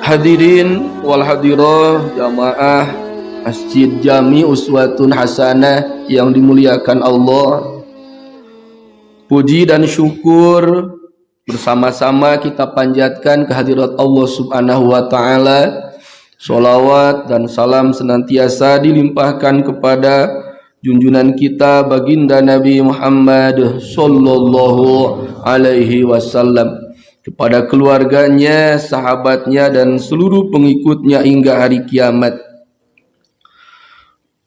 Hadirin wal hadirah jamaah Masjid Jami Uswatun Hasanah yang dimuliakan Allah, puji dan syukur bersama-sama kita panjatkan kehadirat Allah Subhanahu wa taala. Sholawat dan salam senantiasa dilimpahkan kepada junjungan kita baginda Nabi Muhammad sallallahu alaihi wasallam, kepada keluarganya, sahabatnya, dan seluruh pengikutnya hingga hari kiamat.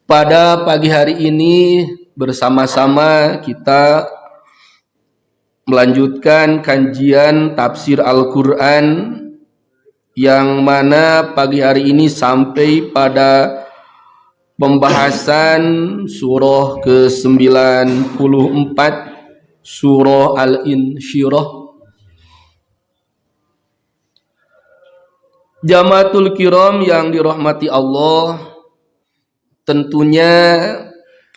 Pada pagi hari ini bersama-sama kita melanjutkan kajian tafsir Al-Quran, yang mana pagi hari ini sampai pada pembahasan surah ke-94, surah Al-Insyirah. Jamaatul kiram yang dirahmati Allah, tentunya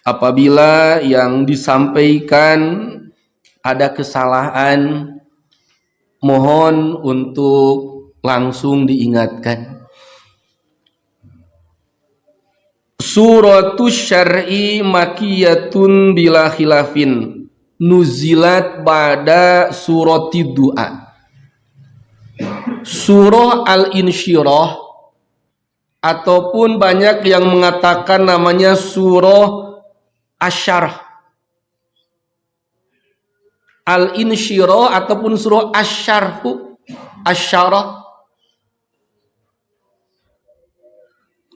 apabila yang disampaikan ada kesalahan, mohon untuk langsung diingatkan. Suratus syar'i makiyatun bila khilafin, nuzilat ba'da surati du'a. Surah Al-Insyirah, ataupun banyak yang mengatakan namanya surah Asy-Syarh. Al-Insyirah ataupun surah Asy-Syarh, Asy-Syarh.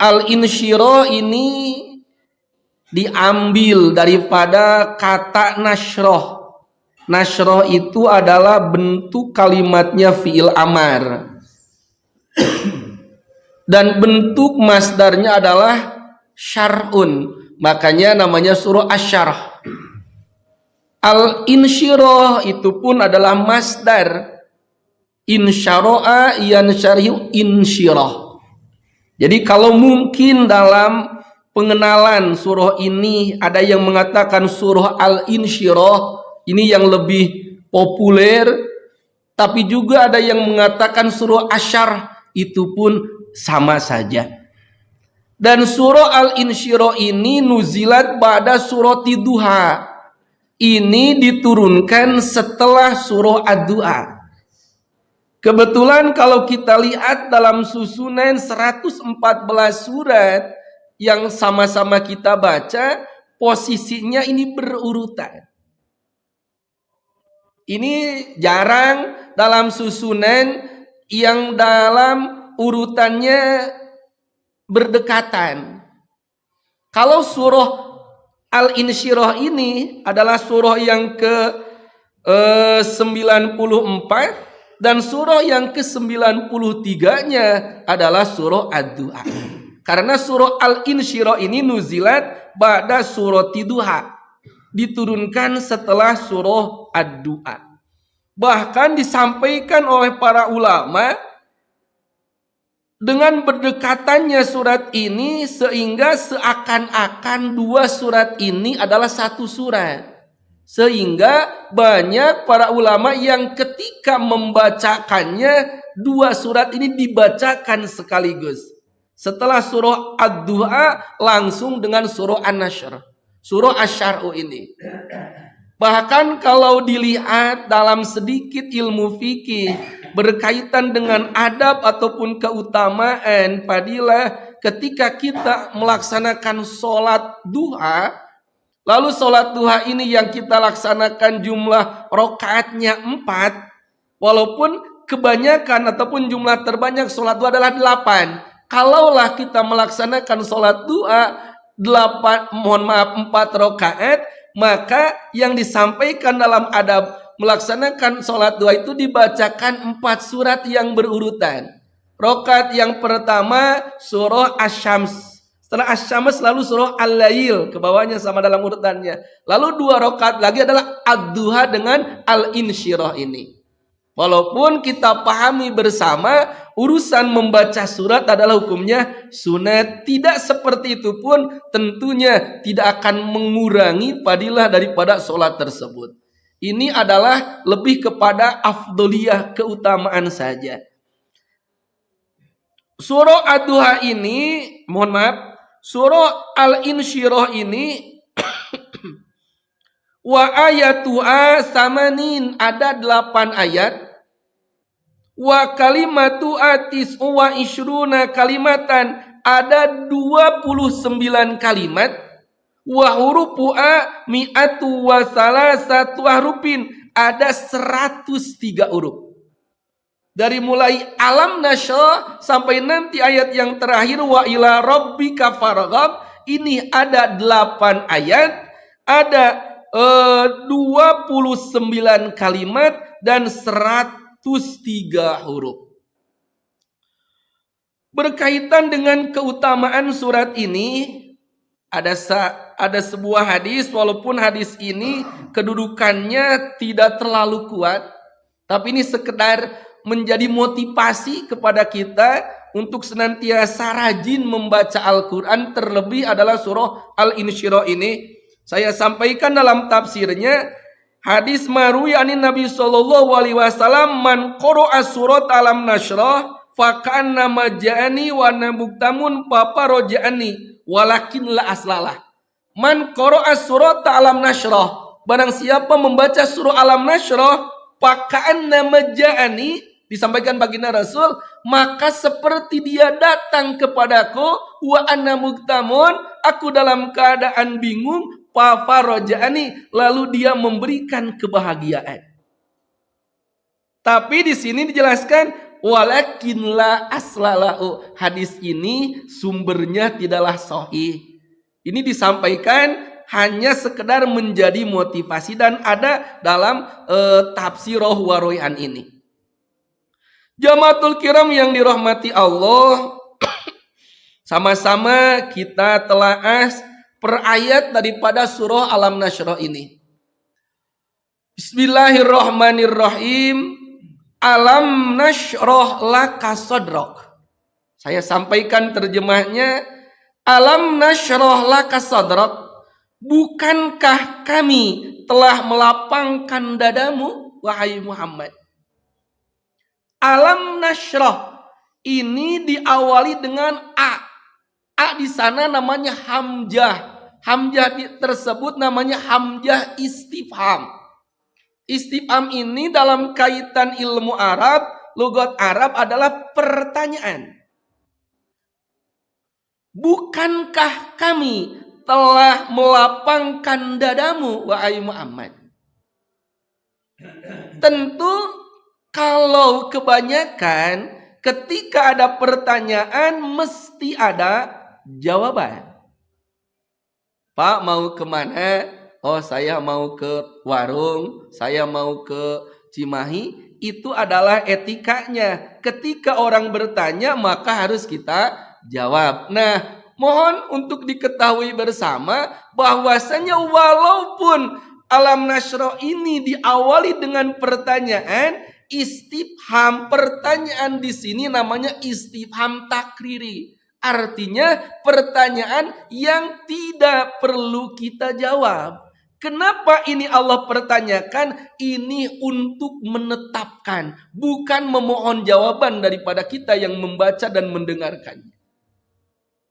Al-Insyirah ini diambil daripada kata nasroh. Nasroh itu adalah bentuk kalimatnya fi'il amar, dan bentuk masdarnya adalah syar'un, makanya namanya surah Asy-Syarh. Al-Insyirah itu pun adalah masdar, insyara'a yansyari'u insyirah. Jadi kalau mungkin dalam pengenalan surah ini ada yang mengatakan surah Al-Insyirah ini yang lebih populer, tapi juga ada yang mengatakan surah Asy-Syarh, itu pun sama saja. Dan surah Al-Insyirah ini nuzilat pada surah Duha. Ini diturunkan setelah surah Ad-Du'a. Kebetulan kalau kita lihat dalam susunan 114 surat yang sama-sama kita baca, posisinya ini berurutan. Ini jarang dalam susunan yang dalam urutannya berdekatan. Kalau surah Al-Insyirah ini adalah surah yang ke-94, dan surah yang ke-93-nya adalah surah Ad-Du'a. Karena surah Al-Insyirah ini nuzilat ba'da surati Duha, diturunkan setelah surah Ad-Du'a. Bahkan disampaikan oleh para ulama dengan berdekatannya surat ini, sehingga seakan-akan dua surat ini adalah satu surat. Sehingga banyak para ulama yang ketika membacakannya, dua surat ini dibacakan sekaligus. Setelah surah Ad-Du'a langsung dengan surah An-Nashr, surah Asy-Syarh ini. Bahkan kalau dilihat dalam sedikit ilmu fikih berkaitan dengan adab ataupun keutamaan fadilah ketika kita melaksanakan sholat duha, lalu sholat duha ini yang kita laksanakan jumlah rakaatnya 4, walaupun kebanyakan ataupun jumlah terbanyak sholat duha adalah 8. Kalaulah kita melaksanakan sholat duha 4 rakaat, maka yang disampaikan dalam adab melaksanakan sholat duha itu dibacakan 4 surat yang berurutan. Rakaat yang pertama surah Asy-Syams. Setelah Asy-Syams lalu surah Al-Lail, ke bawahnya sama dalam urutannya. Lalu 2 rakaat lagi adalah Ad-Duha dengan Al-Insyirah ini. Walaupun kita pahami bersama urusan membaca surat adalah hukumnya sunat, tidak seperti itu pun tentunya tidak akan mengurangi fadilah daripada sholat tersebut. Ini adalah lebih kepada afdoliyah, keutamaan saja. Surah Ad-Duha ini, mohon maaf, surah Al-Insyirah ini wa ayatuha samanin, ada 8 ayat. Wa kalimatu atis wa ishruna kalimatan, ada 29 kalimat. Wa hurufu'a mi'atu wa salasatu harupin, ada 103 huruf. Dari mulai alam nasyrah sampai nanti ayat yang terakhir wa ila rabbika farghab, ini ada 8 ayat, ada 29 kalimat dan 103 huruf. Berkaitan dengan keutamaan surat ini, ada sebuah hadis, walaupun hadis ini kedudukannya tidak terlalu kuat, tapi ini sekedar menjadi motivasi kepada kita untuk senantiasa rajin membaca Al-Quran, terlebih adalah surah Al-Insyirah ini. Saya sampaikan dalam tafsirnya, hadis marwi anin Nabi sallallahu alaihi wasallam, man qara'a surat alam nasyrah faka'anna maja'ani wa nabuktamun paparoja'ani walakin la aslalah. Man qara'a surat alam nasyrah, barang siapa membaca surah alam nasyrah, faka'anna maja'ani, disampaikan baginda Rasul, maka seperti dia datang kepadaku, wa anna muktamun, aku dalam keadaan bingung, fafaroja'ani, lalu dia memberikan kebahagiaan. Tapi di sini dijelaskan walakin la aslalahu, hadis ini sumbernya tidaklah sahih. Ini disampaikan hanya sekedar menjadi motivasi dan ada dalam tafsirah waroyan ini. Jamaatul kiram yang dirahmati Allah, sama-sama kita telaah per ayat daripada surah Alam Nasyrah ini. Bismillahirrahmanirrahim. Alam nasyrah laka sadrak. Saya sampaikan terjemahnya. Alam nasyrah laka sadrak, bukankah kami telah melapangkan dadamu, wahai Muhammad? Alam nasyrah ini diawali dengan a. A di sana namanya hamzah. Hamzah tersebut namanya hamzah istifham. Istifham ini dalam kaitan ilmu Arab, logat Arab adalah pertanyaan. Bukankah kami telah melapangkan dadamu, wahai Muhammad? Tentu kalau kebanyakan ketika ada pertanyaan mesti ada jawaban. Pak, mau kemana? Oh, saya mau ke warung, saya mau ke Cimahi. Itu adalah etikanya. Ketika orang bertanya maka harus kita jawab. Nah, mohon untuk diketahui bersama bahwasanya walaupun Alam Nasyrah ini diawali dengan pertanyaan, istifham, pertanyaan di sini namanya istifham takriri. Artinya pertanyaan yang tidak perlu kita jawab. Kenapa ini Allah pertanyakan? Ini untuk menetapkan, bukan memohon jawaban daripada kita yang membaca dan mendengarkannya.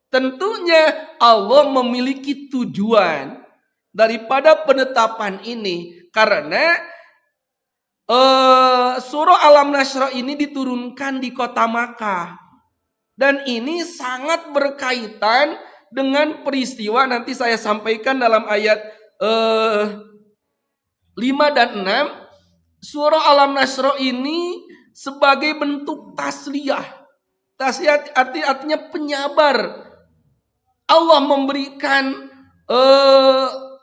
Tentunya Allah memiliki tujuan daripada penetapan ini, karena surah Alam Nasyrah ini diturunkan di kota Makkah. Dan ini sangat berkaitan dengan peristiwa, nanti saya sampaikan dalam ayat 5 dan 6. Surah Alam Nasyrah ini sebagai bentuk tasliyah. Tasliyah artinya penyabar. Allah memberikan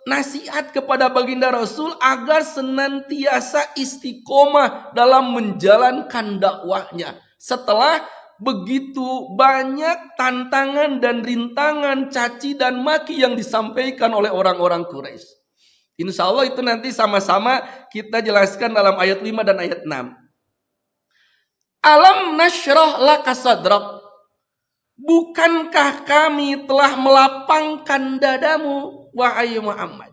nasihat kepada baginda Rasul agar senantiasa istiqomah dalam menjalankan dakwahnya. Setelah begitu banyak tantangan dan rintangan, caci dan maki yang disampaikan oleh orang-orang Quraisy. Insya Allah itu nanti sama-sama kita jelaskan dalam ayat 5 dan ayat 6. Alam nasyrah laka sadrak. Bukankah kami telah melapangkan dadamu, wahai Muhammad?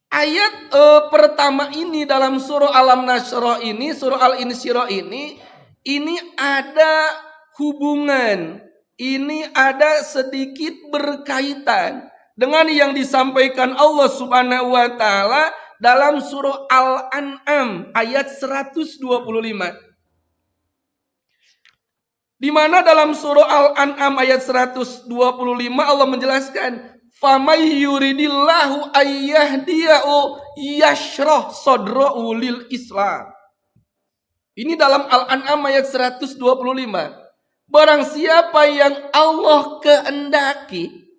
Ayat pertama ini dalam surah Alam Nasyrah ini, surah Al-Insyirah ini ada hubungan, ini ada sedikit berkaitan dengan yang disampaikan Allah Subhanahu wa taala dalam surah Al-An'am ayat 125. Di mana dalam surah Al-An'am ayat 125 Allah menjelaskan, "Famay yuridillahu ayyahdiyahu yashrah sadrahu lil Islam." Ini dalam Al-An'am ayat 125. Barang siapa yang Allah kehendaki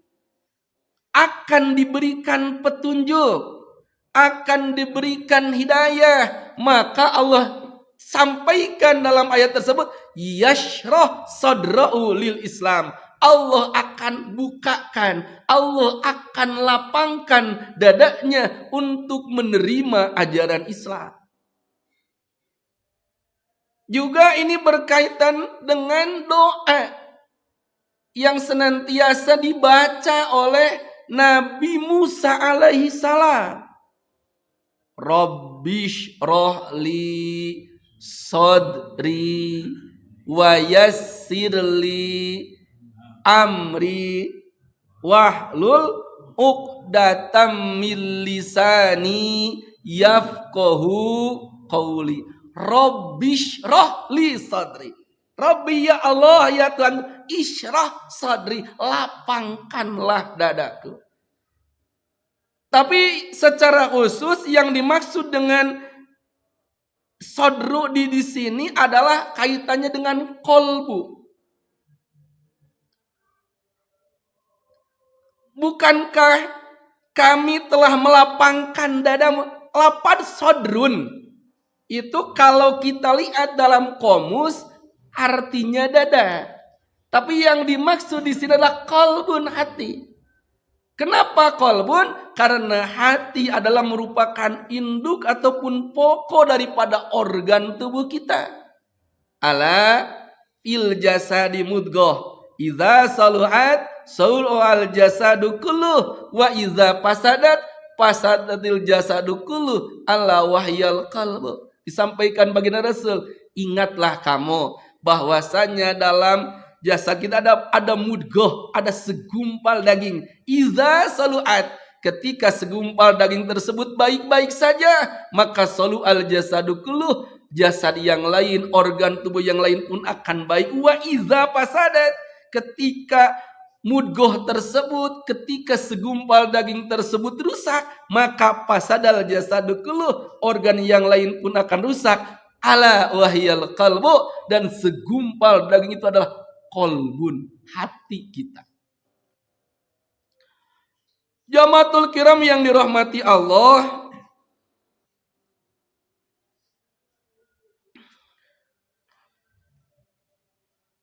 akan diberikan petunjuk, akan diberikan hidayah, maka Allah sampaikan dalam ayat tersebut, yashrah sadra'u lil Islam. Allah akan bukakan, Allah akan lapangkan dadanya untuk menerima ajaran Islam. Juga ini berkaitan dengan doa yang senantiasa dibaca oleh Nabi Musa alaihi salam. Rabbish rohli sodri wa yassirli amri wahlul uqdatam min lisani yafqahu qawli. Rabbish rohli sadri. Rabbi ya Allah ya Tuhan, isyrah sadri, lapangkanlah dadaku. Tapi secara khusus yang dimaksud dengan sodru di sini adalah kaitannya dengan kolbu. Bukankah kami telah melapangkan dadamu? Lapad sodrun itu kalau kita lihat dalam komus artinya dada. Tapi yang dimaksud di sini adalah kolbun, hati. Kenapa kolbun? Karena hati adalah merupakan induk ataupun pokok daripada organ tubuh kita. Ala fil jasadi mudghah, idza saluhat salu al jasadu kulluh, wa idza fasadat fasadatil jasadu kulluh, ala wahyal qalbu. Disampaikan baginda Rasul, ingatlah kamu bahwasanya dalam jasad kita ada mudghah, ada segumpal daging. Iza saluat, ketika segumpal daging tersebut baik-baik saja, maka salu al jasadu kulluh, jasad yang lain, organ tubuh yang lain pun akan baik. Wa iza fasadat, ketika mudghah tersebut, ketika segumpal daging tersebut rusak, maka fasadal jasadu kulluh, organ yang lain pun akan rusak. Ala wahyal qalbu, dan segumpal daging itu adalah kolbun, hati kita. Jamatul kiram yang dirahmati Allah,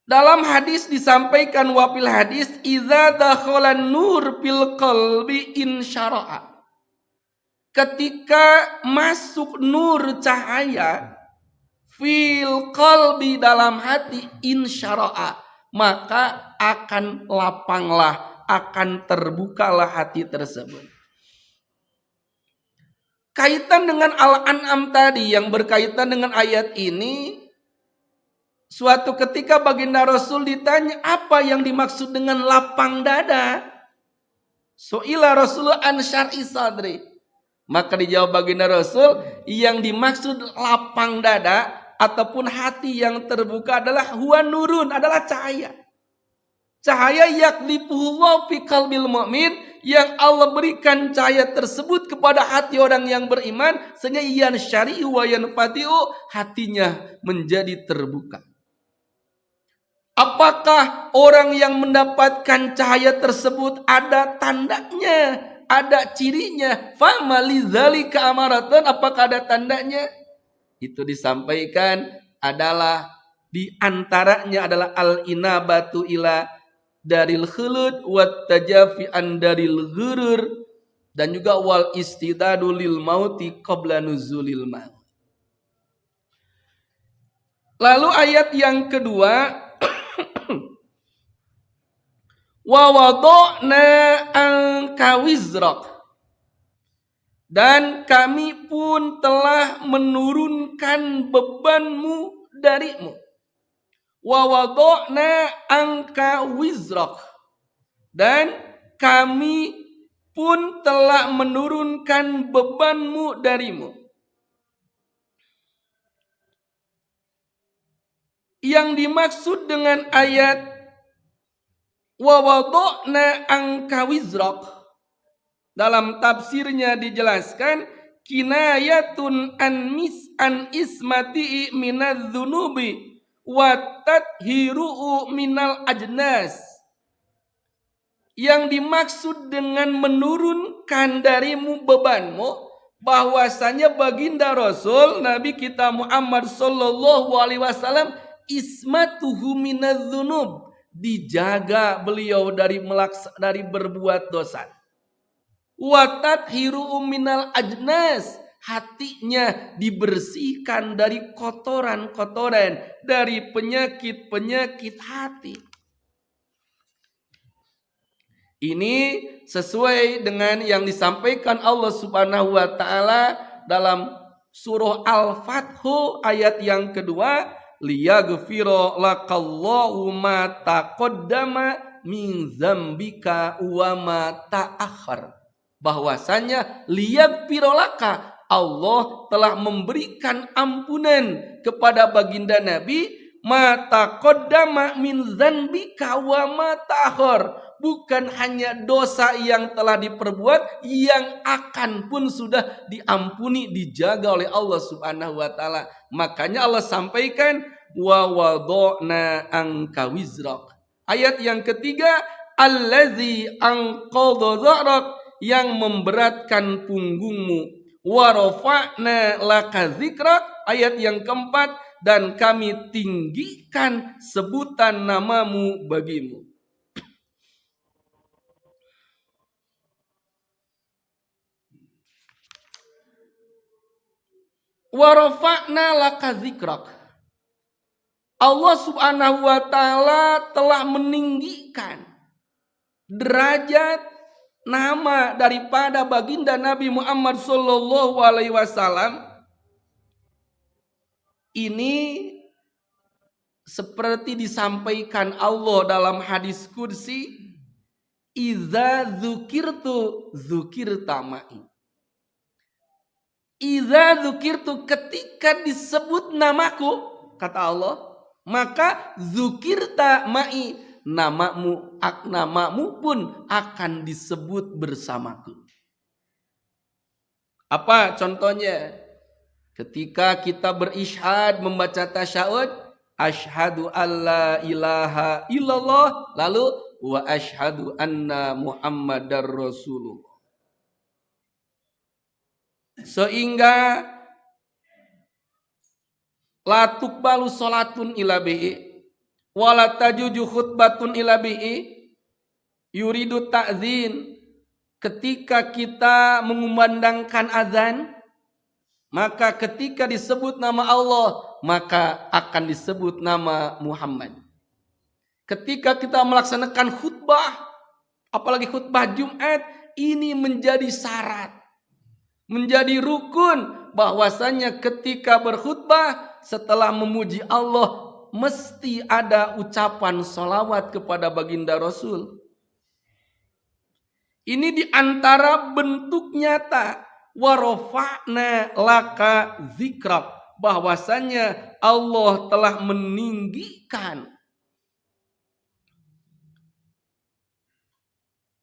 dalam hadis disampaikan wafil hadis, idza dakhalan nur fil qalbi insyara'a. Ketika masuk nur cahaya fil qalbi dalam hati, insyara'a, maka akan lapanglah, akan terbukalah hati tersebut. Kaitan dengan Al-An'am tadi yang berkaitan dengan ayat ini, suatu ketika baginda Rasul ditanya apa yang dimaksud dengan lapang dada. Su'ila Rasulullah an syar'i sadri. Maka dijawab baginda Rasul, yang dimaksud lapang dada ataupun hati yang terbuka adalah huwa nurun, adalah cahaya. Cahaya yaklifuhullah fi qalbil mu'min, yang Allah berikan cahaya tersebut kepada hati orang yang beriman, sehingga yan syari'u wa yanfati'u, hatinya menjadi terbuka. Apakah orang yang mendapatkan cahaya tersebut ada tandanya, ada cirinya? Famalidzalika amaratan, apakah ada tandanya? Itu disampaikan adalah di antaranya adalah al-inabatu ila daril khulud wat tajafi an daril ghurur, dan juga wal istidadu lil mauti qabla nuzulil maut. Lalu ayat yang kedua, wa wada'na anka wizrak, dan kami pun telah menurunkan bebanmu darimu. Wa wada'na anka wizrak, dan kami pun telah menurunkan bebanmu darimu. Yang dimaksud dengan ayat wa wada'na anka wizrak, dalam tafsirnya dijelaskan kinayatun an ismati minadz-dzunubi wa tathiru'u minal ajnas. Yang dimaksud dengan menurunkan darimu bebanmu, bahwasanya baginda Rasul Nabi kita Muhammad sallallahu alaihi wasallam ismatuhu minadz-dzunub, dijaga beliau dari berbuat dosa. Wa tathiru'u minal ajnas, hatinya dibersihkan dari kotoran-kotoran, dari penyakit-penyakit hati. Ini sesuai dengan yang disampaikan Allah Subhanahu wa taala dalam surah Al-Fathu ayat yang kedua, liyaghfira lakallahu ma taqaddama min dzambika wa ma ta'akhkhar. Bahwasanya liyaghfira laka, Allah telah memberikan ampunan kepada baginda Nabi, ma taqaddama min dzambika wa ma ta'akhkhar, bukan hanya dosa yang telah diperbuat, yang akan pun sudah diampuni, dijaga oleh Allah Subhanahu wa taala. Makanya Allah sampaikan wa wada'na anka wizrak. Ayat yang ketiga, allazi anqadha dhahrak, yang memberatkan punggungmu. Wa rafa'na laka dzikrak. Ayat yang keempat, dan kami tinggikan sebutan namamu bagimu. Wa rafa'na laka dzikrak, Allah Subhanahu wa taala telah meninggikan derajat nama daripada baginda Nabi Muhammad sallallahu alaihi wasallam. Ini seperti disampaikan Allah dalam hadis qudsi, iza dzukirtu dzukirta ma'i. Iza dzukirtu, ketika disebut namaku, kata Allah, maka dzukirta ma'i, namamu pun akan disebut bersamaku. Apa contohnya? Ketika kita berisyhad, membaca tasyahud, asyhadu alla ilaha illallah, lalu wa asyhadu anna muhammadar rasulullah. Sehingga la tuqbalu salatun ila bihi wa la tajuju khutbatun ila bihi yuridu ta'zin. Ketika kita mengumandangkan azan, maka ketika disebut nama Allah, maka akan disebut nama Muhammad. Ketika kita melaksanakan khutbah, apalagi khutbah Jumat, ini menjadi syarat, menjadi rukun, bahwasanya ketika berkhutbah setelah memuji Allah mesti ada ucapan sholawat kepada baginda Rasul. Ini diantara bentuk nyata wa rafa'na laka dzikrak, bahwasanya Allah telah meninggikan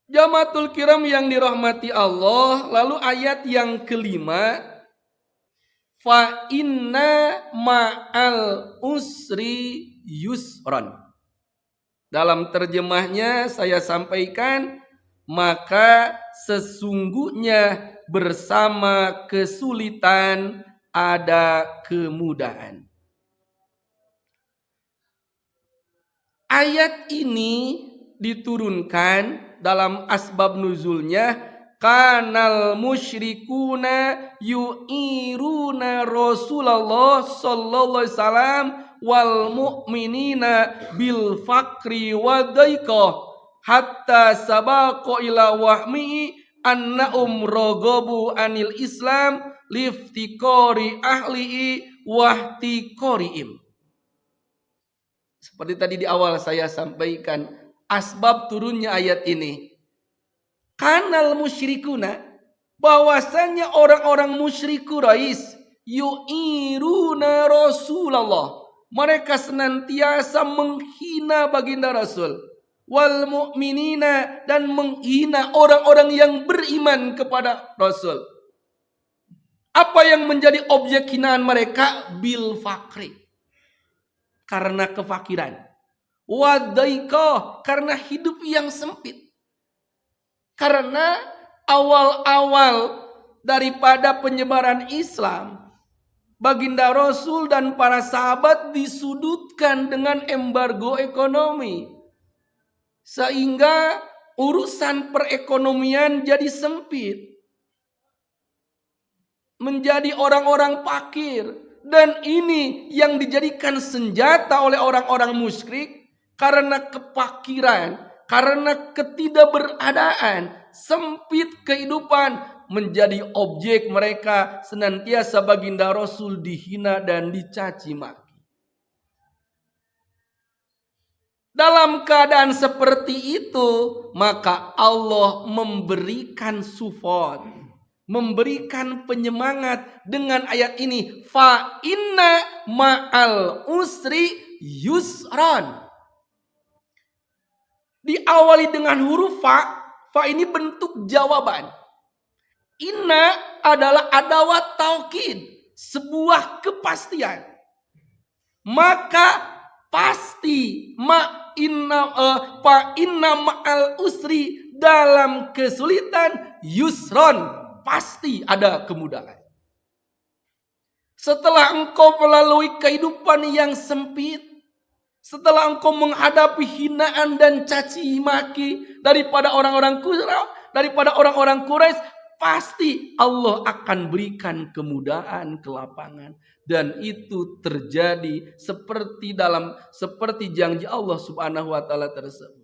Jamatul kiram yang dirahmati Allah, lalu ayat yang kelima, fa inna ma'al usri yusron. Dalam terjemahnya saya sampaikan, maka sesungguhnya bersama kesulitan ada kemudahan. Ayat ini diturunkan dalam asbab nuzulnya, kanal musyrikuna yu'iruna Rasulullah sallallahu alaihi wasallam wal mu'minina bil fakri wadaikoh hatta sabaqo ila wahmi annahum rogobu anil Islam liftikori ahli'i wahtikori'im. Seperti tadi di awal saya sampaikan, asbab turunnya ayat ini. Kanal musyrikuna, bahwasanya orang-orang musyrik Quraisy yu'iruna Rasulullah. Mereka senantiasa menghina baginda Rasul. Wal mu'minina, dan menghina orang-orang yang beriman kepada Rasul. Apa yang menjadi objek hinaan mereka? Bil fakri, karena kefakiran. Wadaikoh, karena hidup yang sempit. Karena awal-awal daripada penyebaran Islam, baginda Rasul dan para sahabat disudutkan dengan embargo ekonomi. Sehingga urusan perekonomian jadi sempit. Menjadi orang-orang fakir. Dan ini yang dijadikan senjata oleh orang-orang musyrik karena kefakiran, karena ketidakberadaan, sempit kehidupan, menjadi objek mereka senantiasa baginda Rasul dihina dan dicaci maki. Dalam keadaan seperti itu, maka Allah memberikan support, memberikan penyemangat dengan ayat ini, fa inna ma'al usri yusran. Diawali dengan huruf fa ini bentuk jawaban. Inna adalah adawat taukid, sebuah kepastian. Maka pasti fa inna ma'al usri, dalam kesulitan yusron, pasti ada kemudahan. Setelah engkau melalui kehidupan yang sempit, setelah engkau menghadapi hinaan dan caci maki daripada orang-orang Quraisy, pasti Allah akan berikan kemudahan, kelapangan, dan itu terjadi seperti janji Allah Subhanahu wa taala tersebut.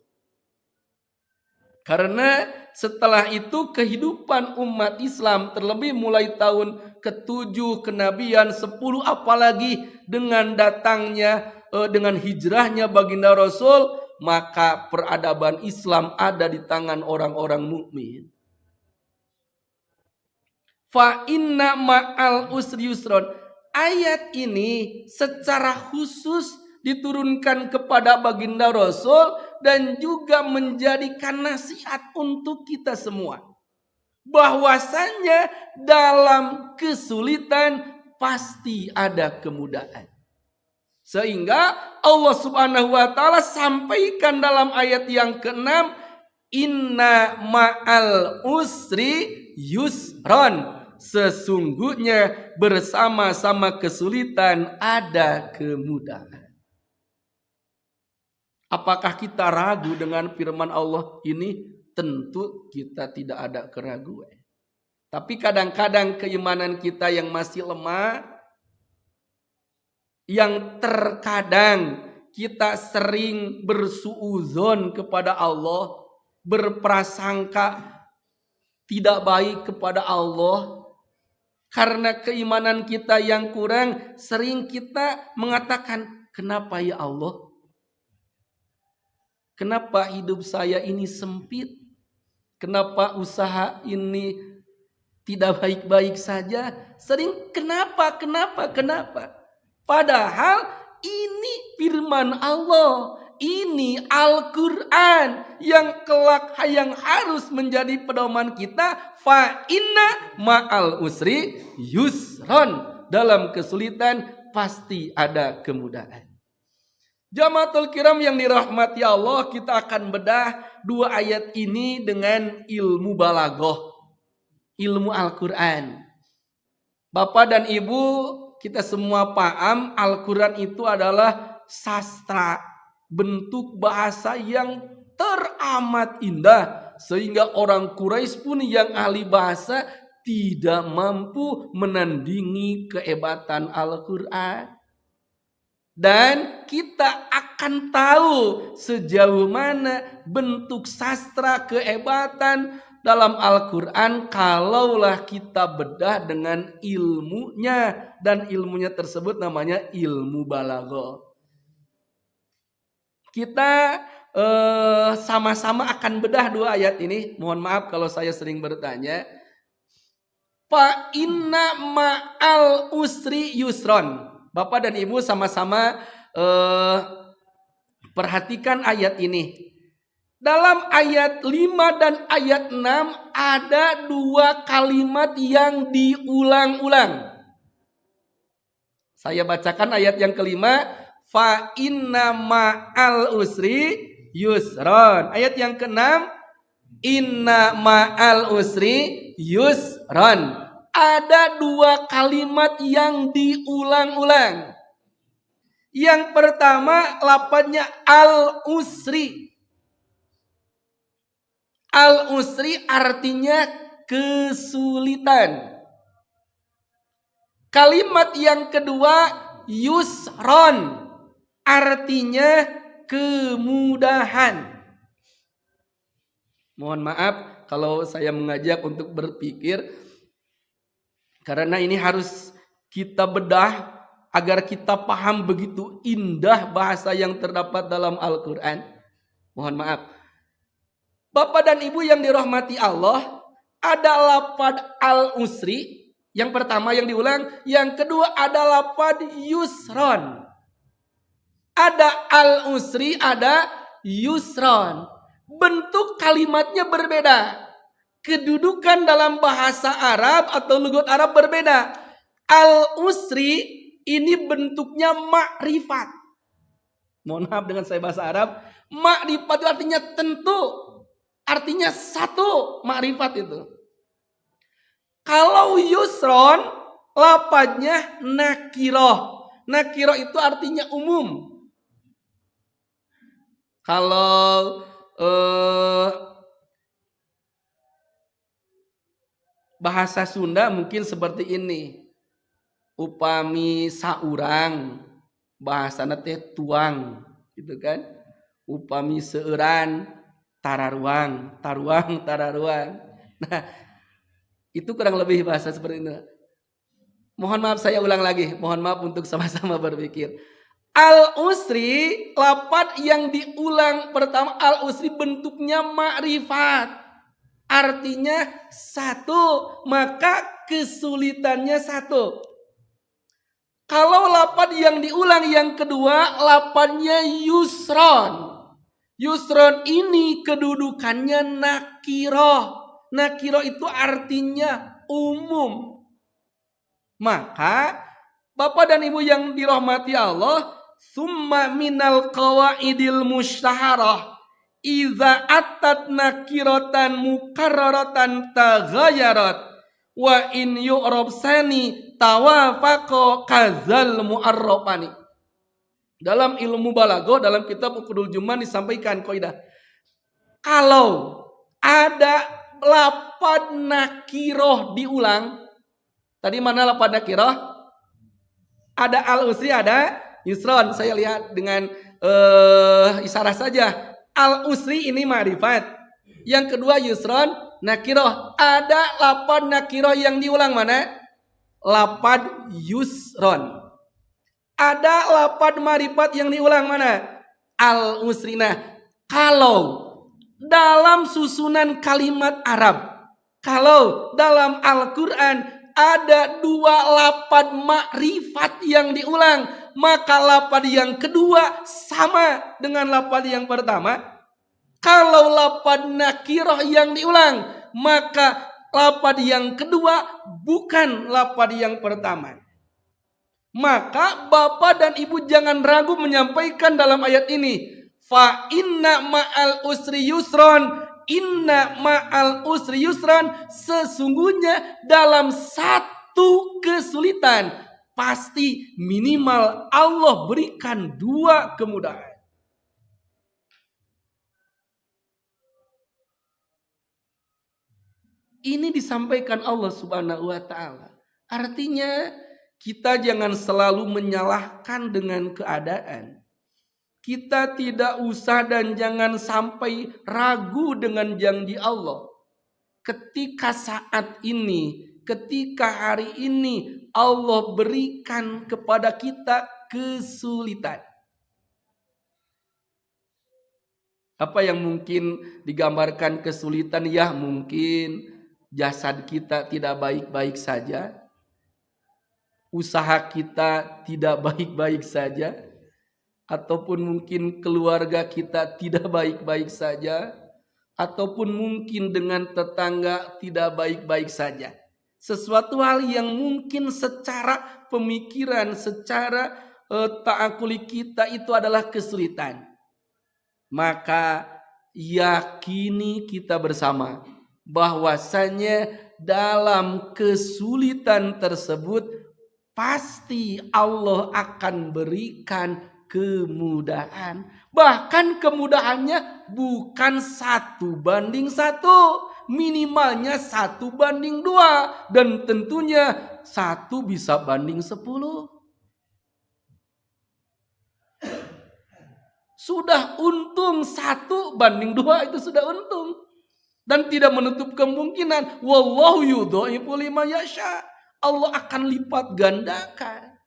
Karena setelah itu kehidupan umat Islam, terlebih mulai tahun ke-7 kenabian, 10 apalagi dengan datangnya, dengan hijrahnya baginda Rasul, maka peradaban Islam ada di tangan orang-orang mukmin. Fa inna ma'al usri yusron. Ayat ini secara khusus diturunkan kepada baginda Rasul dan juga menjadikan nasihat untuk kita semua. Bahwasanya dalam kesulitan pasti ada kemudahan. Sehingga Allah Subhanahu wa taala sampaikan dalam ayat yang ke-6, inna ma'al usri yusron. Sesungguhnya bersama-sama kesulitan ada kemudahan. Apakah kita ragu dengan firman Allah ini? Tentu kita tidak ada keraguan. Tapi kadang-kadang keimanan kita yang masih lemah, yang terkadang kita sering bersuudzon kepada Allah, berprasangka tidak baik kepada Allah. Karena keimanan kita yang kurang, sering kita mengatakan, kenapa ya Allah? Kenapa hidup saya ini sempit? Kenapa usaha ini tidak baik-baik saja? Sering kenapa? Padahal ini firman Allah. ini Al-Quran yang kelak yang harus menjadi pedoman kita. Fa inna ma'al usri yusron. Dalam kesulitan pasti ada kemudahan. Jamaatul kiram yang dirahmati Allah, kita akan bedah dua ayat ini dengan ilmu balaghah, ilmu Al-Quran. Bapak dan Ibu, kita semua paham Al-Quran itu adalah sastra, bentuk bahasa yang teramat indah, sehingga orang Quraisy pun yang ahli bahasa tidak mampu menandingi kehebatan Al-Quran. Dan kita akan tahu sejauh mana bentuk sastra kehebatan dalam Al-Quran kalaulah kita bedah dengan ilmunya. Dan ilmunya tersebut namanya ilmu balaghah. Kita sama-sama akan bedah dua ayat ini. Mohon maaf kalau saya sering bertanya. Fa inna ma'al usri yusron. Bapak dan Ibu sama-sama perhatikan ayat ini. Dalam ayat 5 dan ayat 6 ada dua kalimat yang diulang-ulang. Saya bacakan ayat yang kelima. Fa inna ma'al usri yusron. Ayat yang keenam. Inna ma'al usri yusron. Ada dua kalimat yang diulang-ulang. Yang pertama lafadznya al-usri. Al-usri artinya kesulitan. Kalimat yang kedua yusron. Artinya kemudahan. Mohon maaf kalau saya mengajak untuk berpikir. Karena ini harus kita bedah agar kita paham begitu indah bahasa yang terdapat dalam Al-Quran. Mohon maaf. Bapak dan Ibu yang dirahmati Allah, ada lafaz al-usri. Yang pertama yang diulang. Yang kedua ada lafaz yusron. Ada al-usri, ada yusron. Bentuk kalimatnya berbeda. Kedudukan dalam bahasa Arab atau lugat Arab berbeda. Al-usri ini bentuknya makrifat. Mohon maaf dengan saya bahasa Arab. Makrifat itu artinya tentu. Artinya satu makrifat itu. Kalau yusron, lafadznya nakiroh. Nakiroh itu artinya umum. Kalau bahasa Sunda mungkin seperti ini. Upami saurang, bahasana teh tuang, gitu kan? Upami seueuran, tararuang, taruang, tararuang. Nah, itu kurang lebih bahasa seperti itu. Mohon maaf saya ulang lagi. Mohon maaf untuk sama-sama berpikir. Al-usri, lafaz yang diulang pertama al-usri bentuknya makrifat. Artinya satu, maka kesulitannya satu. Kalau lafaz yang diulang yang kedua, lafaznya yusron. Yusron ini kedudukannya nakiroh. Nakiroh itu artinya umum. Maka Bapak dan Ibu yang dirahmati Allah, summa minal qawaidil musyaharah iza atat nakiratan mukarraratan taghayarat wa in yu'rab sani tawafaqo kazal mu'arrafani. Dalam ilmu balaghah dalam kitab Uqudul Juman disampaikan kaidah. Kalau ada lafaz nakiroh diulang, tadi mana lafaz nakiroh? Ada al-usri, ada yusron. Saya lihat dengan isyarat saja. Al-usri ini ma'rifat. Yang kedua yusron, nakiroh. Ada lafaz nakiroh yang diulang mana? Lafaz yusron. Ada lafaz ma'rifat yang diulang mana? Al-usri. Nah, kalau dalam susunan kalimat Arab, kalau dalam Al-Quran ada dua lafaz ma'rifat yang diulang, maka lapad yang kedua sama dengan lapad yang pertama. Kalau lapad nakirah yang diulang, maka lapad yang kedua bukan lapad yang pertama. Maka bapak dan ibu jangan ragu menyampaikan dalam ayat ini, fa inna ma'al usri yusron, inna ma'al usri yusron, sesungguhnya dalam satu kesulitan pasti minimal Allah berikan dua kemudahan. Ini disampaikan Allah Subhanahu wa taala. Artinya kita jangan selalu menyalahkan dengan keadaan. Kita tidak usah dan jangan sampai ragu dengan janji Allah. Ketika saat ini, ketika hari ini Allah berikan kepada kita kesulitan. Apa yang mungkin digambarkan kesulitan? Ya mungkin jasad kita tidak baik-baik saja, usaha kita tidak baik-baik saja, ataupun mungkin keluarga kita tidak baik-baik saja, ataupun mungkin dengan tetangga tidak baik-baik saja. Sesuatu hal yang mungkin secara pemikiran, secara ta'akuli kita itu adalah kesulitan. Maka yakini kita bersama bahwasanya dalam kesulitan tersebut pasti Allah akan berikan kemudahan. Bahkan kemudahannya bukan 1:1, minimalnya 1:2, dan tentunya 1 bisa banding 10. Sudah untung 1:2 itu sudah untung. Dan tidak menutup kemungkinan wallahu yudhaifu liman yasha. Allah akan lipat gandakan.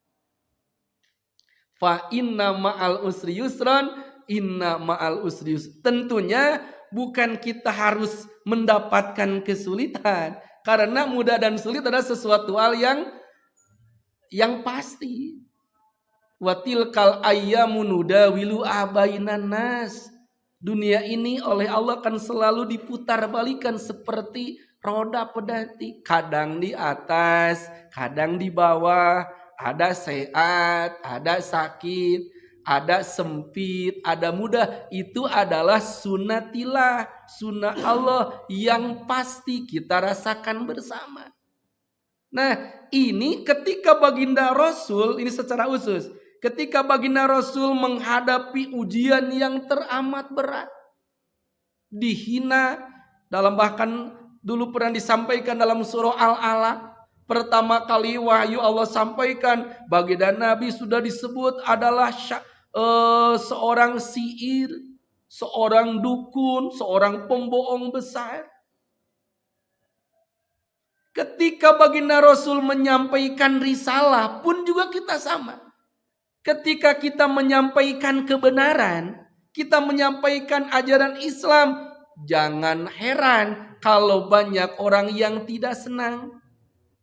Fa inna ma'al usri yusran, inna ma'al usri yusran. Tentunya bukan kita harus mendapatkan kesulitan, karena mudah dan sulit adalah sesuatu hal yang pasti. Wa tilkal ayyamu nudawilu abainan nas. Dunia ini oleh Allah kan selalu diputar balikan seperti roda pedati. Kadang di atas, kadang di bawah. Ada sehat, ada sakit, ada sempit, ada mudah. Itu adalah sunnatillah, sunnah Allah yang pasti kita rasakan bersama. Nah, ini ketika baginda Rasul, ini secara khusus, ketika baginda Rasul menghadapi ujian yang teramat berat, dihina, dalam bahkan dulu pernah disampaikan dalam surah Al-Alaq, pertama kali wahyu Allah sampaikan, baginda Nabi sudah disebut adalah seorang sihir, seorang dukun, seorang pembohong besar. Ketika baginda Rasul menyampaikan risalah pun juga kita sama. Ketika kita menyampaikan kebenaran, kita menyampaikan ajaran Islam, jangan heran kalau banyak orang yang tidak senang.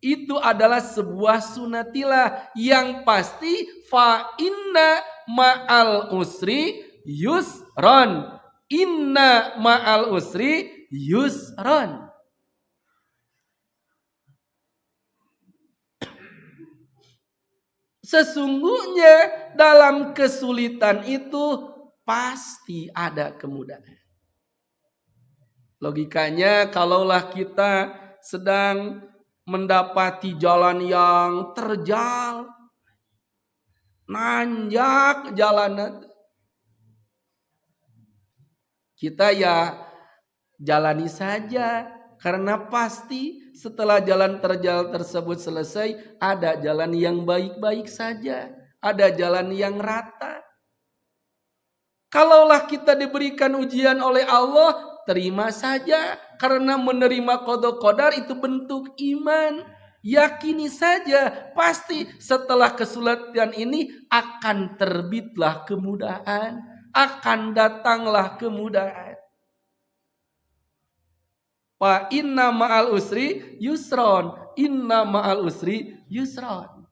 Itu adalah sebuah sunnatillah yang pasti, fa inna ma'al usri yusron. Inna ma'al usri yusron. Sesungguhnya dalam kesulitan itu pasti ada kemudahan. Logikanya kalaulah kita sedang mendapati jalan yang terjal, nanjak jalanan, kita ya jalani saja, karena pasti setelah jalan terjal tersebut selesai, ada jalan yang baik-baik saja, ada jalan yang rata. Kalaulah kita diberikan ujian oleh Allah, terima saja, karena menerima qada qadar itu bentuk iman. Yakini saja, pasti setelah kesulitan ini akan terbitlah kemudahan, akan datanglah kemudahan. Wa inna ma'al usri yusron, inna ma'al usri yusron.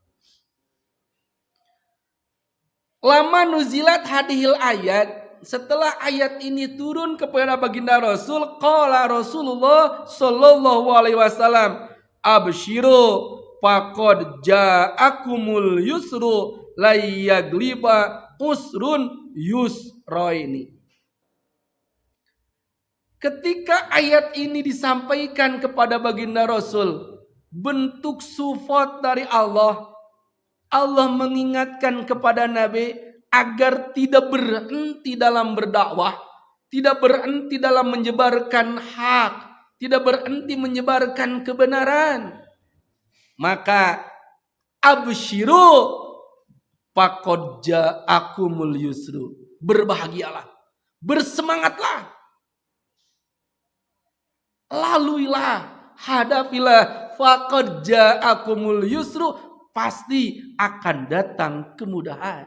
Lama nuzilat hadhil ayat, setelah ayat ini turun kepada baginda Rasul, qala Rasulullah sallallahu alaihi wasallam, absyiru faqad ja'akumul yusru la yagliba usrun yusraini. Ketika ayat ini disampaikan kepada baginda Rasul, bentuk support dari Allah, Allah mengingatkan kepada Nabi agar tidak berhenti dalam berdakwah, tidak berhenti dalam menyebarkan hak, tidak berhenti menyebarkan kebenaran. Maka absyiru faqad ja'akumul yusru. Berbahagialah, bersemangatlah, laluilah, hadapilah, faqad ja'akumul yusru, pasti akan datang kemudahan.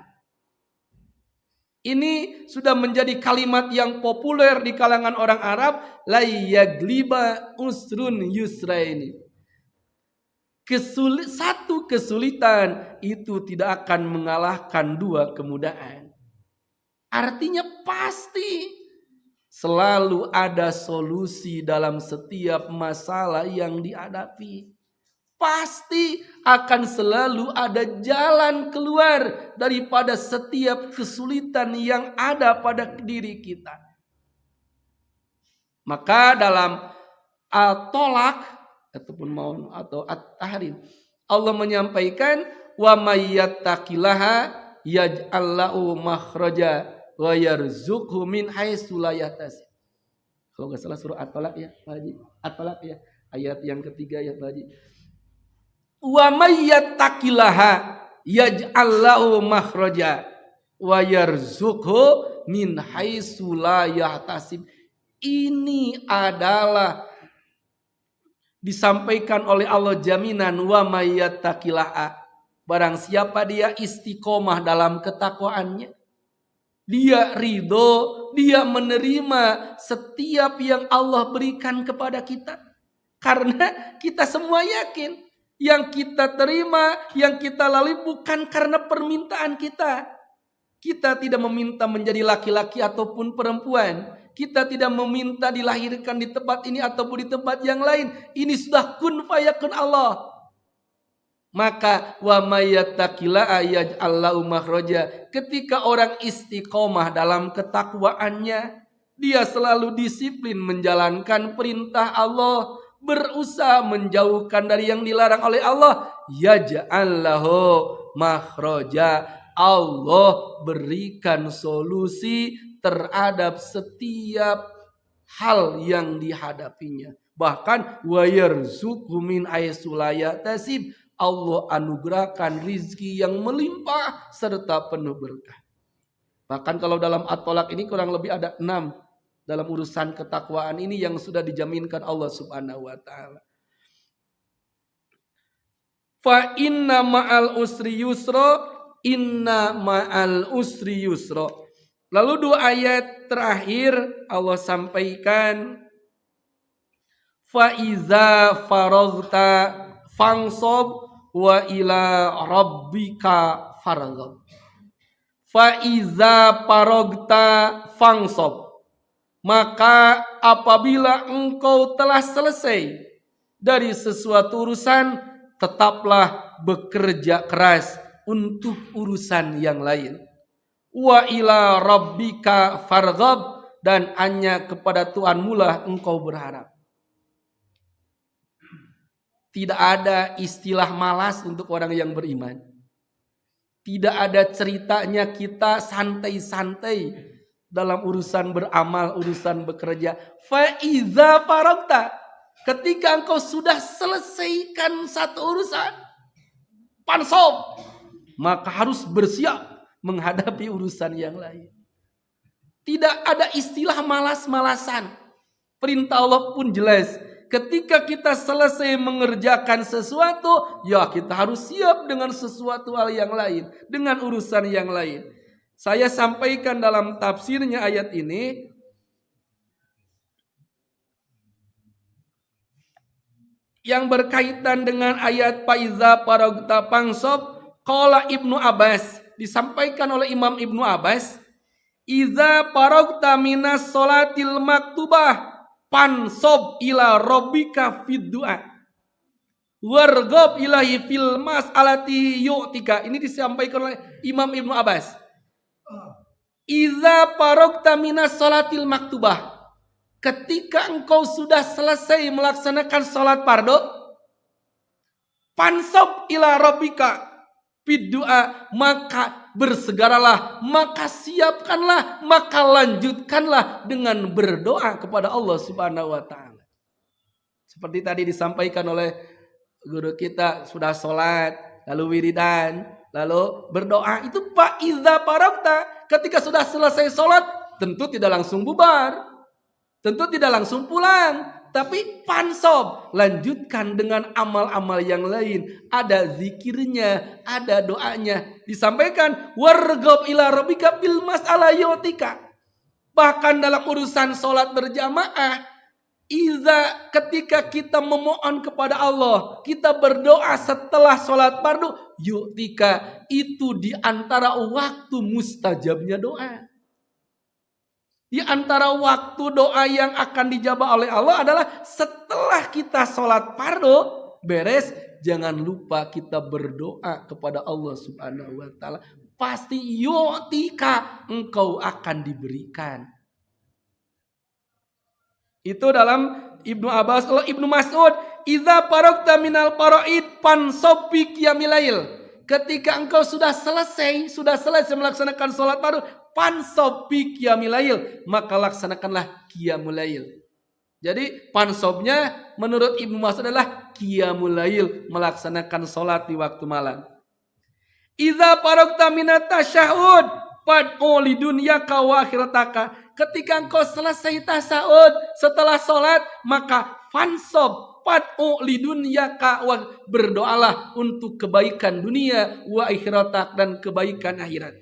Ini sudah menjadi kalimat yang populer di kalangan orang Arab, la yagliba usrun yusraini. Satu kesulitan itu tidak akan mengalahkan dua kemudahan. Artinya pasti selalu ada solusi dalam setiap masalah yang dihadapi. Pasti akan selalu ada jalan keluar daripada setiap kesulitan yang ada pada diri kita. Maka dalam At-Tolak ataupun Maun atau At-Tahrim, Allah menyampaikan wa may yattaqillaha yaj'al lahu makhraja wa yarzuqhu min haitsu la yahtasib. Kalau enggak salah surah At-Tolak ya, Pak Haji. At-Tolak ya, ayat yang ketiga ya, Pak Haji. Wa may yattaqillaha yaj'al lahu makhraja wa yarzuqhu min haitsu la yahtasib. Ini adalah disampaikan oleh Allah jaminan wa may yattaqillaha. Barang siapa dia istiqomah dalam ketakwaannya, dia ridho, dia menerima setiap yang Allah berikan kepada kita. Karena kita semua yakin yang kita terima, yang kita lalui bukan karena permintaan kita. Kita tidak meminta menjadi laki-laki ataupun perempuan. Kita tidak meminta dilahirkan di tempat ini ataupun di tempat yang lain. Ini sudah kun fayakun Allah. Maka wa may yattaqillaha yaj'al lahu makhraja. Ketika orang istiqomah dalam ketakwaannya, dia selalu disiplin menjalankan perintah Allah, berusaha menjauhkan dari yang dilarang oleh Allah, yaj'al lahu makhraja. Allah berikan solusi terhadap setiap hal yang dihadapinya. Bahkan wa yarzuqhu min haitsu la yahtasib. Allah anugerahkan rizki yang melimpah serta penuh berkah. Bahkan kalau dalam At-Tolak ini kurang lebih ada 6 dalam urusan ketakwaan ini yang sudah dijaminkan Allah Subhanahu wa taala. Fa inna ma'al usri yusra, inna ma'al usri yusra. Lalu 2 ayat terakhir Allah sampaikan fa iza faraghta fansab wa ila rabbika farghab. Fa iza faragta fansab. Maka apabila engkau telah selesai dari sesuatu urusan, tetaplah bekerja keras untuk urusan yang lain. Wa ila rabbika farghab, dan hanya kepada Tuhanmu lah engkau berharap. Tidak ada istilah malas untuk orang yang beriman. Tidak ada ceritanya kita santai-santai dalam urusan beramal, urusan bekerja. Fa iza faragta, ketika engkau sudah selesaikan satu urusan, pansob, maka harus bersiap menghadapi urusan yang lain. Tidak ada istilah malas-malasan. Perintah Allah pun jelas. Ketika kita selesai mengerjakan sesuatu, ya kita harus siap dengan sesuatu hal yang lain, dengan urusan yang lain. Saya sampaikan dalam tafsirnya ayat ini, yang berkaitan dengan ayat faiza paragta pangsop, qala Ibnu Abbas, disampaikan oleh Imam Ibnu Abbas, "Iza paragta minas sholatil maktubah pansob ila rabbika fid du'a warghab ilahi fil mas'alati yu'tika." Ini disampaikan oleh Imam Ibnu Abbas. "Iza paragta minas sholatil maktubah." Ketika engkau sudah selesai melaksanakan sholat fardu, pansob ila rabbika fid du'a, maka bersegeralah, maka siapkanlah, maka lanjutkanlah dengan berdoa kepada Allah Subhanahu wa taala. Seperti tadi disampaikan oleh guru kita, sudah sholat, lalu wiridan, lalu berdoa. Itu Pak Iza Parokta, ketika sudah selesai sholat, tentu tidak langsung bubar, tentu tidak langsung pulang, tapi pansob, lanjutkan dengan amal-amal yang lain. Ada zikirnya, ada doanya. Disampaikan, warghab ila rabbika bil mas'ala yu'tika. Bahkan dalam urusan sholat berjamaah, ketika kita memohon kepada Allah, kita berdoa setelah sholat fardu, yu'tika, itu diantara waktu mustajabnya doa. Di antara waktu doa yang akan dijabah oleh Allah adalah setelah kita sholat fardu beres, jangan lupa kita berdoa kepada Allah Subhanahu wa taala. Pasti yu'tika, engkau akan diberikan. Itu dalam Ibnu Abbas. Kalau Ibnu Mas'ud, "Idza paragta minal faraid fansob fi qiyamil lail." Ketika engkau sudah selesai melaksanakan sholat fardu, pansob fi qiyamil lail, maka laksanakanlah qiyamul lail. Jadi pansobnya menurut Ibnu Mas'ud adalah qiyamul lail, melaksanakan sholat di waktu malam. "Idza paragta minat tasyahud fad'u lidunyaka wa akhirataka." Ketika engkau selesai tasyahud setelah sholat, maka fansob fad'u lidunyaka, wa berdoalah untuk kebaikan dunia, wa akhiratak, dan kebaikan akhirat.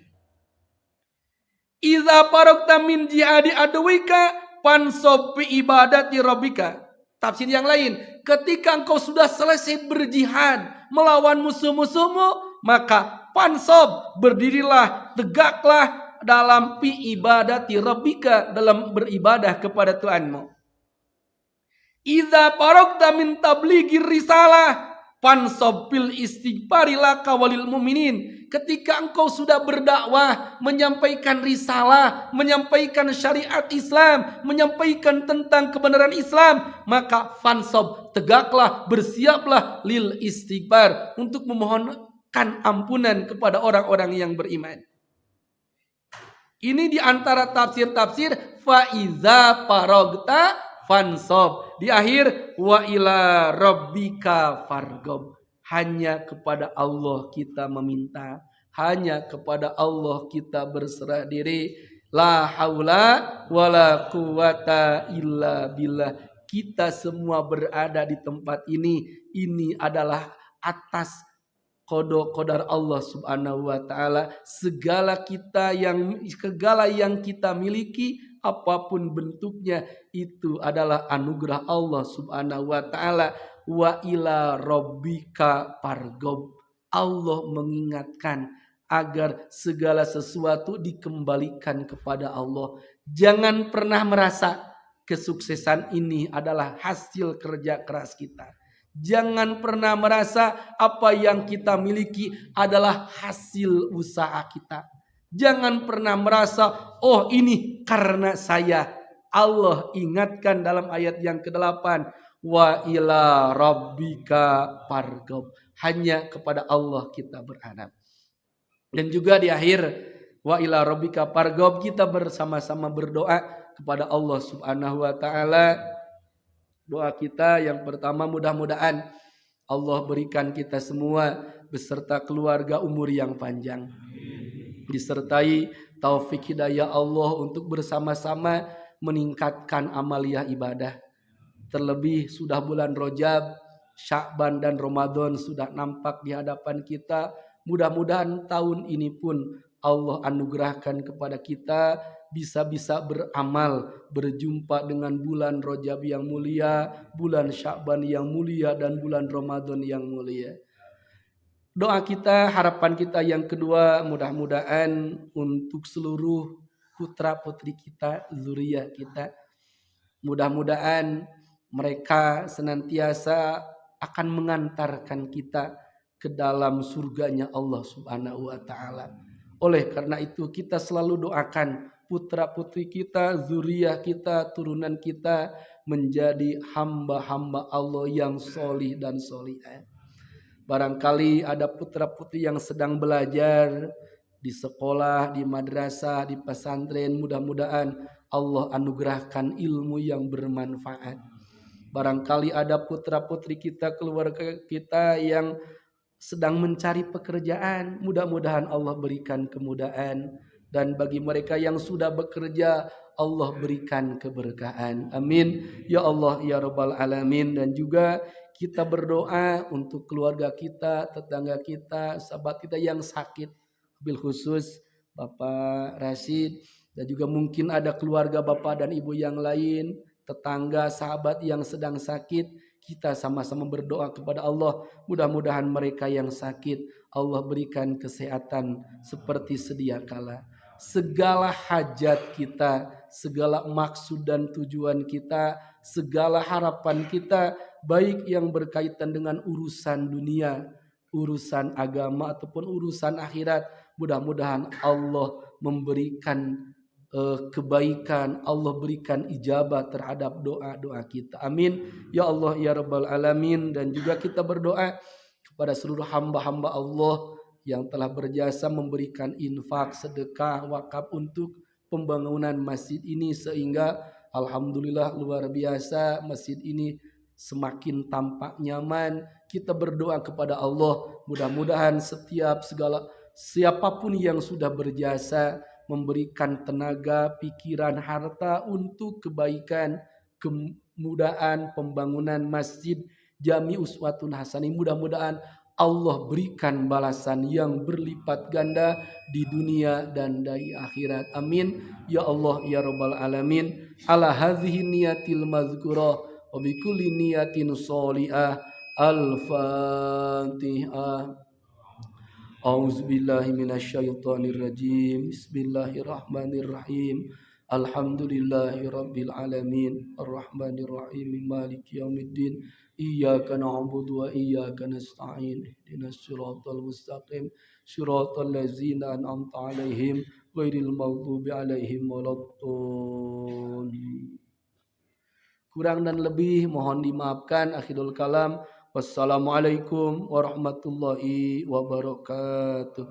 "Iza paragta min jihadi adwika fansob fi ibadati rabbika." Tafsir yang lain, ketika engkau sudah selesai berjihad melawan musuh-musuhmu, maka fansob, berdirilah, tegaklah dalam fi ibadati rabbika, dalam beribadah kepada Tuhanmu. "Iza paragta min tabligir risalah fansob fil istighfari laka walil mu'minin." Ketika engkau sudah berdakwah, menyampaikan risalah, menyampaikan syariat Islam, menyampaikan tentang kebenaran Islam, maka fansob, tegaklah, bersiaplah lil istighfar, untuk memohonkan ampunan kepada orang-orang yang beriman. Ini diantara tafsir-tafsir faiza parogta fansob. Di akhir, wa ila rabbika fargob. Hanya kepada Allah kita meminta, hanya kepada Allah kita berserah diri. La haula wala quwata illa billah. Kita semua berada di tempat ini adalah atas qada Allah Subhanahu wa taala. Segala yang kita miliki, apapun bentuknya, itu adalah anugerah Allah Subhanahu wa taala. Wa ila rabbika fargob. Allah mengingatkan agar segala sesuatu dikembalikan kepada Allah. Jangan pernah merasa kesuksesan ini adalah hasil kerja keras kita. Jangan pernah merasa apa yang kita miliki adalah hasil usaha kita. Jangan pernah merasa, oh ini karena saya. Allah ingatkan dalam ayat yang ke-8, wa ila rabbika fargob. Hanya kepada Allah kita berharap. Dan juga di akhir, wa ila rabbika fargob, kita bersama-sama berdoa kepada Allah Subhanahu wa taala. Doa kita yang pertama, mudah-mudahan Allah berikan kita semua beserta keluarga umur yang panjang, disertai taufik hidayah Allah untuk bersama-sama meningkatkan amaliyah ibadah. Terlebih sudah bulan Rajab, Sya'ban dan Ramadan sudah nampak di hadapan kita. Mudah-mudahan tahun ini pun Allah anugerahkan kepada kita bisa-bisa beramal, berjumpa dengan bulan Rajab yang mulia, bulan Sya'ban yang mulia, dan bulan Ramadan yang mulia. Doa kita, harapan kita yang kedua, mudah-mudahan untuk seluruh putra putri kita, zuriat kita, mudah-mudahan mereka senantiasa akan mengantarkan kita ke dalam surganya Allah Subhanahu wa taala. Oleh karena itu kita selalu doakan putra putri kita, zuriat kita, turunan kita menjadi hamba-hamba Allah yang solih dan solihah. Barangkali ada putra putri yang sedang belajar di sekolah, di madrasah, di pesantren, mudah-mudahan Allah anugerahkan ilmu yang bermanfaat. Barangkali ada putra putri kita, keluarga kita yang sedang mencari pekerjaan, mudah-mudahan Allah berikan kemudahan, dan bagi mereka yang sudah bekerja Allah berikan keberkahan. Amin ya Allah ya rabbal alamin. Dan juga kita berdoa untuk keluarga kita, tetangga kita, sahabat kita yang sakit, bil khusus Bapak Rashid, dan juga mungkin ada keluarga Bapak dan Ibu yang lain, tetangga, sahabat yang sedang sakit. Kita sama-sama berdoa kepada Allah, mudah-mudahan mereka yang sakit Allah berikan kesehatan seperti sedia kala. Segala hajat kita, segala maksud dan tujuan kita, segala harapan kita, baik yang berkaitan dengan urusan dunia, urusan agama ataupun urusan akhirat, mudah-mudahan Allah memberikan kebaikan, Allah berikan ijabah terhadap doa-doa kita. Amin ya Allah ya rabbal alamin. Dan juga kita berdoa kepada seluruh hamba-hamba Allah yang telah berjasa memberikan infak, sedekah, wakaf untuk pembangunan masjid ini, sehingga alhamdulillah luar biasa masjid ini semakin tampak nyaman. Kita berdoa kepada Allah, mudah-mudahan siapapun yang sudah berjasa memberikan tenaga, pikiran, harta untuk kebaikan, kemudahan pembangunan masjid Jami Uswatun Hasanah, mudah-mudahan Allah berikan balasan yang berlipat ganda di dunia dan di akhirat. Amin ya Allah ya rabbal alamin. Ala hadhihi niyatil mazkurah wa bi kulli niyatin sholihah. Al-Fatihah. A'udzubillahi minasyaitonirrajim. Bismillahirrahmanirrahim. Alhamdulillahirabbil alamin. Arrahmanirrahim. Maliki yaumiddin. Iyyaka na'budu wa iyyaka nasta'in. Ihdinas siratal mustaqim. Siratal ladzina an'amta 'alaihim ghairil maghdubi 'alaihim waladdallin. Kurang dan lebih mohon dimaafkan. Akhirul kalam. Wassalamualaikum warahmatullahi wabarakatuh.